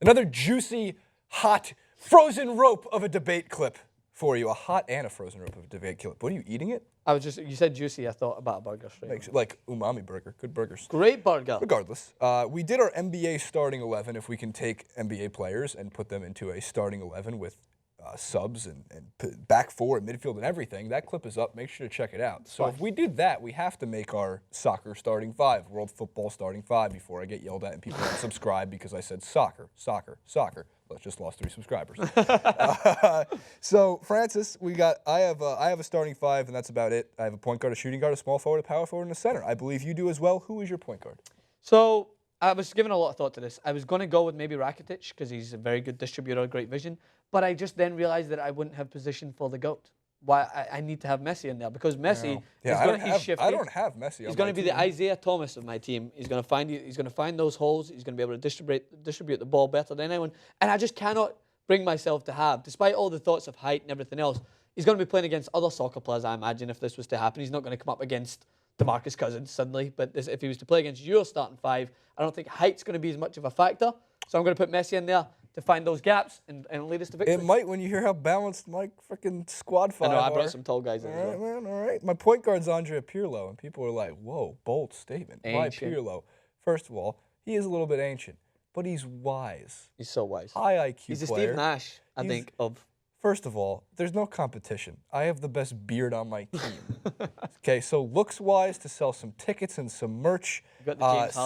Another juicy, hot, frozen rope of a debate clip for you. A hot and a frozen rope of a debate clip. What are you eating it? You said juicy, I thought about a burger straight away. Like umami burger. Good burgers. Great burger. Regardless, we did our NBA starting 11 if we can take NBA players and put them into a starting 11 with subs and back four and midfield and everything. That clip is up. Make sure to check it out. So if we do that, we have to make our soccer starting five, world football starting five, before I get yelled at and people unsubscribe because I said soccer. Let's just lost 3 subscribers. So Francis, I have a starting five, and that's about it. I have a point guard, a shooting guard, a small forward, a power forward, and a center. I believe you do as well. Who is your point guard? So I was giving a lot of thought to this. I was going to go with maybe Rakitic because he's a very good distributor, great vision. But I just then realized that I wouldn't have position for the GOAT. Why I need to have Messi in there because Messi he's shifty. I don't have Messi. He's going to be the Isaiah Thomas of my team. He's going to find you. He's going to find those holes. He's going to be able to distribute the ball better than anyone. And I just cannot bring myself to have, despite all the thoughts of height and everything else. He's going to be playing against other soccer players. I imagine if this was to happen, he's not going to come up against DeMarcus Cousins suddenly. But if he was to play against your starting five, I don't think height's going to be as much of a factor. So I'm going to put Messi in there to find those gaps and lead us to victory. It might when you hear how balanced my freaking squad five are. I brought some tall guys in as well. All right, man, all right. My point guard's Andrea Pirlo, and people are like, whoa, bold statement. Ancient. Why Pirlo? First of all, he is a little bit ancient, but he's wise. He's so wise. High IQ He's a player. Steve Nash, I think, of... First of all, there's no competition. I have the best beard on my team. Okay, so looks-wise, to sell some tickets and some merch.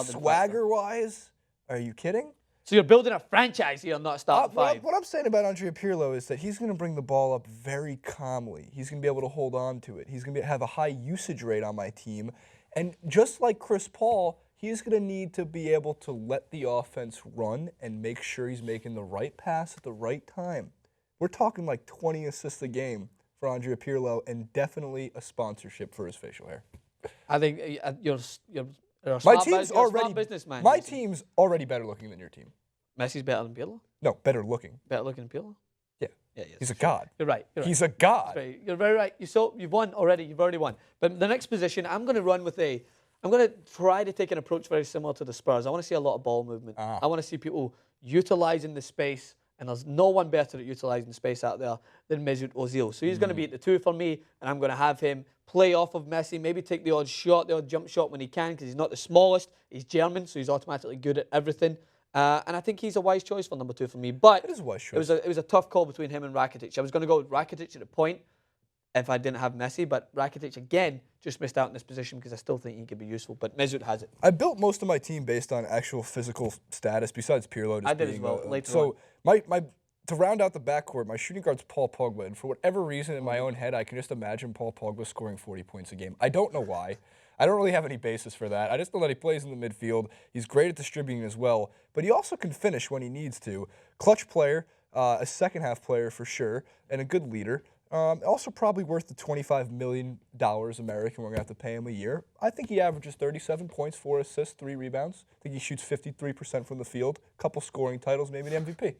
Swagger-wise, are you kidding? So you're building a franchise here, not a starting five. What I'm saying about Andrea Pirlo is that he's going to bring the ball up very calmly. He's going to be able to hold on to it. He's going to have a high usage rate on my team. And just like Chris Paul, he's going to need to be able to let the offense run and make sure he's making the right pass at the right time. We're talking like 20 assists a game for Andrea Pirlo and definitely a sponsorship for his facial hair. I think you're a smart businessman. My team's already better looking than your team. Messi's better than Pirlo? No, better looking. Better looking than Pirlo? Yeah. Yeah, yes. He's a god. You're right. He's a god. You're very right. You've won already. You've already won. But the next position, I'm going to run with I'm going to try to take an approach very similar to the Spurs. I want to see a lot of ball movement. I want to see people utilizing the space, and there's no one better at utilizing space out there than Mesut Ozil. So he's going to be at the 2 for me, and I'm going to have him play off of Messi, maybe take the odd shot, the odd jump shot when he can, because he's not the smallest. He's German, so he's automatically good at everything. And I think he's a wise choice for number 2 for me. But it is a wise choice. It was a tough call between him and Rakitic. I was going to go with Rakitic at a point if I didn't have Messi, but Rakitic, again, just missed out in this position because I still think he could be useful. But Mesut has it. I built most of my team based on actual physical status, besides Pirlo. I did as well, later on. So to round out the backcourt, my shooting guard's Paul Pogba, and for whatever reason in my own head, I can just imagine Paul Pogba scoring 40 points a game. I don't know why. I don't really have any basis for that. I just know that he plays in the midfield. He's great at distributing as well, but he also can finish when he needs to. Clutch player, a second-half player for sure, and a good leader. Also probably worth the $25 million American we're going to have to pay him a year. I think he averages 37 points, 4 assists, 3 rebounds. I think he shoots 53% from the field, a couple scoring titles, maybe the MVP.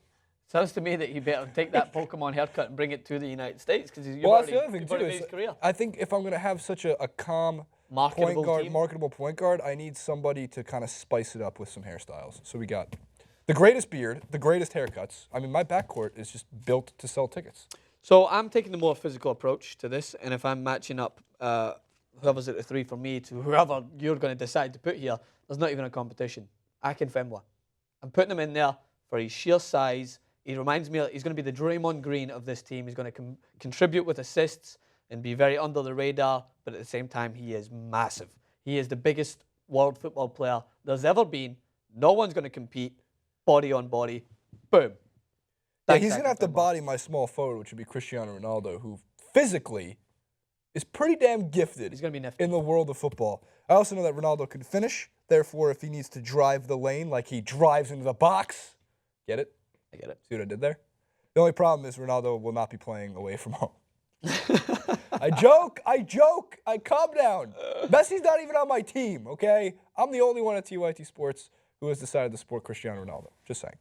Sounds to me that you better take that Pokemon haircut and bring it to the United States because you've that's already, the other thing too, made his career. I think if I'm going to have such a calm marketable point guard, I need somebody to kind of spice it up with some hairstyles. So we got the greatest beard, the greatest haircuts. I mean, my backcourt is just built to sell tickets. So I'm taking the more physical approach to this, and if I'm matching up whoever's at the 3 for me to whoever you're going to decide to put here, there's not even a competition. Akinfenwa. I'm putting him in there for his sheer size. He reminds me, he's going to be the Draymond Green of this team. He's going to contribute with assists and be very under the radar, but at the same time, he is massive. He is the biggest world football player there's ever been. No one's going to compete. Body on body. Boom. Yeah, he's going to have to body my small forward, which would be Cristiano Ronaldo, who physically is pretty damn gifted. He's going to be nifty in the world of football. I also know that Ronaldo can finish. Therefore, if he needs to drive the lane like he drives into the box, get it? I get it. See what I did there? The only problem is Ronaldo will not be playing away from home. I joke. I calm down. Messi's not even on my team, okay? I'm the only one at TYT Sports who has decided to support Cristiano Ronaldo. Just saying.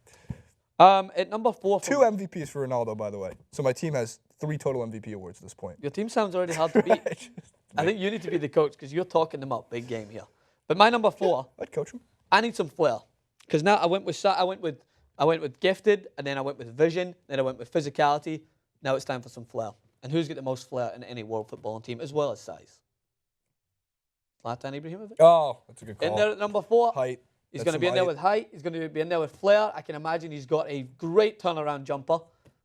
At number 4... 2 MVPs for Ronaldo, by the way. So my team has 3 total MVP awards at this point. Your team sounds already hard to beat. I think you need to be the coach because you're talking them up. Big game here. But my number 4... I'd coach him. I need some flair. Because now I went with I went with gifted, and then I went with vision, then I went with physicality. Now it's time for some flair. And who's got the most flair in any world footballing team, as well as size? Zlatan Ibrahimovic. Oh, that's a good call. In there at number 4. Height. He's going to be in there with height. He's going to be in there with flair. I can imagine he's got a great turnaround jumper.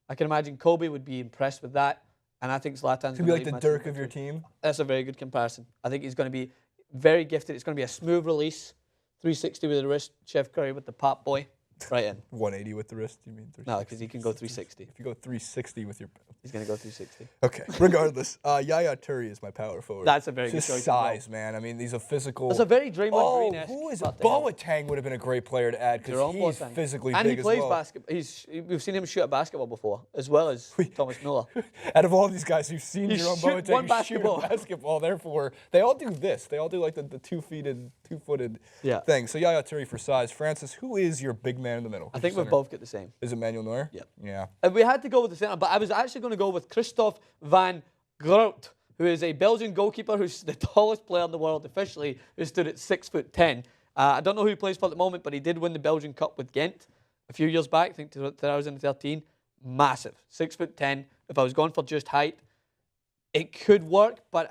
I can imagine Kobe would be impressed with that. And I think Zlatan's going to be like the Dirk of your team. That's a very good comparison. I think he's going to be very gifted. It's going to be a smooth release. 360 with the wrist. Chef Curry with the pop boy. Right in. 180 with the wrist, you mean? No, because he can go 360. If you go 360 with your... He's going to go 360. Okay, regardless. Yaya Toure is my power forward. That's a very good choice. Just size, man. I mean, he's a physical... That's a very Draymond Green-esque. Who is it? Boateng would have been a great player to add because he's physically and big he plays as well. basketball. We've seen him shoot at basketball before, as well as Thomas Muller. Out of all these guys, you've seen Jerome shoot one Boateng shoot a basketball. Therefore, they all do this. They all do like the two-footed thing. So Yaya Toure for size. Francis, who is your big man in the middle? I think we've both got the same. Is it Manuel Neuer? Yep. Yeah. And we had to go with the center, but I was actually going to go with Christophe van Groot, who is a Belgian goalkeeper who's the tallest player in the world officially, who stood at 6'10". I don't know who he plays for at the moment, but he did win the Belgian Cup with Ghent a few years back, I think 2013. Massive. 6'10". If I was going for just height, it could work, but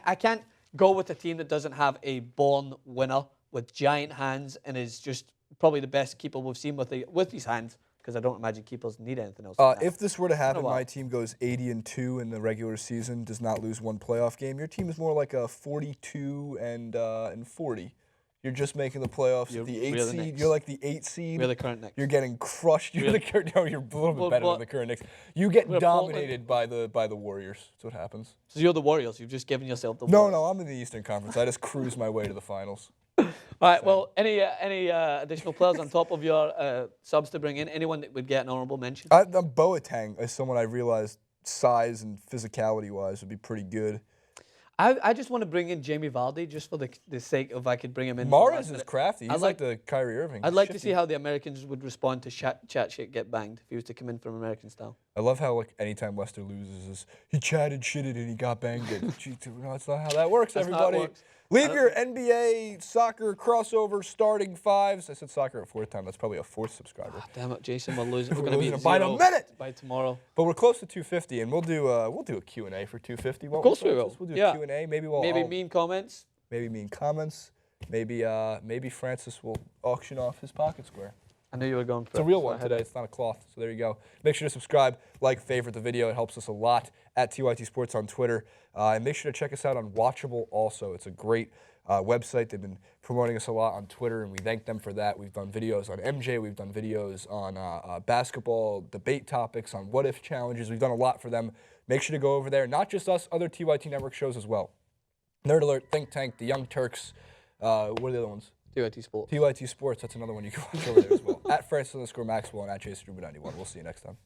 I can't go with a team that doesn't have a born winner with giant hands and is just probably the best keeper we've seen with these hands, because I don't imagine keepers need anything else. If this were to happen, my team goes 80-2 in the regular season, does not lose one playoff game. Your team is more like a 42 and 40. You're just making the playoffs. You're the 8 seed. You're like the 8 seed. We're the current Knicks. You're getting crushed. You're a little bit better than the current Knicks. You get dominated by the Warriors. That's what happens. So you're the Warriors. You've just given yourself the Warriors. No, I'm in the Eastern Conference. I just cruise my way to the finals. All right, well, any additional players on top of your subs to bring in? Anyone that would get an honorable mention? Boateng is someone I realized size and physicality-wise would be pretty good. I just want to bring in Jamie Vardy just for the sake of I could bring him in. Mahrez is crafty. He's like the Kyrie Irving. I'd like to see how the Americans would respond to chat shit get banged if he was to come in from American style. I love how anytime Leicester loses, he chatted, shitted, and he got banged. No, that's not how that works, everybody. Leave your NBA soccer crossover starting fives. I said soccer a fourth time. That's probably a fourth subscriber. Damn it, Jason, we're losing. We're going to be by a minute by tomorrow. But we're close to 250, and we'll do a Q&A for 250. Of course we will. We'll do a Q&A. Maybe mean comments. Maybe mean comments. Maybe Francis will auction off his pocket square. I knew you were going for it. It's a real one today. It's not a cloth. So there you go. Make sure to subscribe, like, favorite the video. It helps us a lot. At TYT Sports on Twitter. And make sure to check us out on Watchable also. It's a great website. They've been promoting us a lot on Twitter, and we thank them for that. We've done videos on MJ. We've done videos on basketball, debate topics, on what-if challenges. We've done a lot for them. Make sure to go over there. Not just us, other TYT Network shows as well. Nerd Alert, Think Tank, The Young Turks. What are the other ones? TYT Sports. TYT Sports, that's another one you can watch over there as well. At Francis_Maxwell and at JaceRuben91. We'll see you next time.